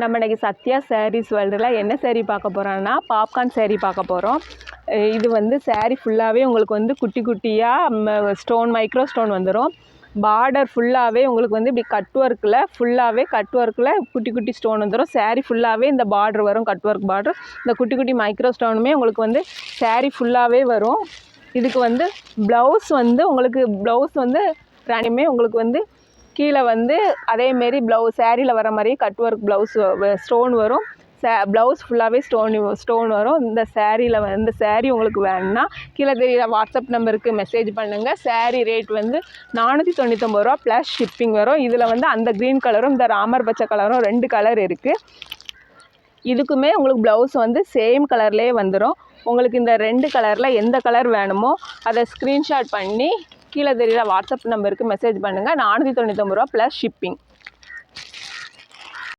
நம்ம இன்றைக்கி சத்யா சாரீஸ் வேர்ல்டில் என்ன சேரீ பார்க்க போகிறோன்னா பாப்கார்ன் சேரீ பார்க்க போகிறோம். இது வந்து சேரீ ஃபுல்லாகவே உங்களுக்கு வந்து குட்டி குட்டியாக ஸ்டோன் மைக்ரோ ஸ்டோன் வந்துடும். பார்டர் ஃபுல்லாகவே உங்களுக்கு வந்து இப்படி கட் ஒர்க்கில் ஃபுல்லாகவே கட் ஒர்க்கில் குட்டி குட்டி ஸ்டோன் வந்துடும். சேரீ ஃபுல்லாகவே இந்த பார்டர் வரும், கட் ஒர்க் பார்டர். இந்த குட்டி குட்டி மைக்ரோ ஸ்டோனுமே உங்களுக்கு வந்து சேரீ ஃபுல்லாகவே வரும். இதுக்கு வந்து ப்ளவுஸ் வந்து ராணியுமே உங்களுக்கு வந்து கீழே வந்து அதேமாரி சேரீயில் வர மாதிரி கட் ஒர்க் ப்ளவுஸ் ஸ்டோன் வரும். ப்ளவுஸ் ஃபுல்லாகவே ஸ்டோன் வரும். இந்த சேரீ உங்களுக்கு வேணும்னா கீழே தெரியுற வாட்ஸ்அப் நம்பருக்கு மெசேஜ் பண்ணுங்கள். சேரீ ரேட் வந்து 499 ரூபா ப்ளஸ் ஷிப்பிங் வரும். இதில் வந்து அந்த க்ரீன் கலரும் இந்த ராமர் பச்சை கலரும் 2 கலர் இருக்குது. இதுக்குமே உங்களுக்கு ப்ளவுஸ் வந்து சேம் கலர்லேயே வந்துடும். உங்களுக்கு இந்த 2 கலரில் எந்த கலர் வேணுமோ அதை ஸ்க்ரீன்ஷாட் பண்ணி கீழே தெரியுற வாட்ஸ்அப் நம்பருக்கு மெசேஜ் பண்ணுங்கள். 499 ரூபா ப்ளஸ் ஷிப்பிங்.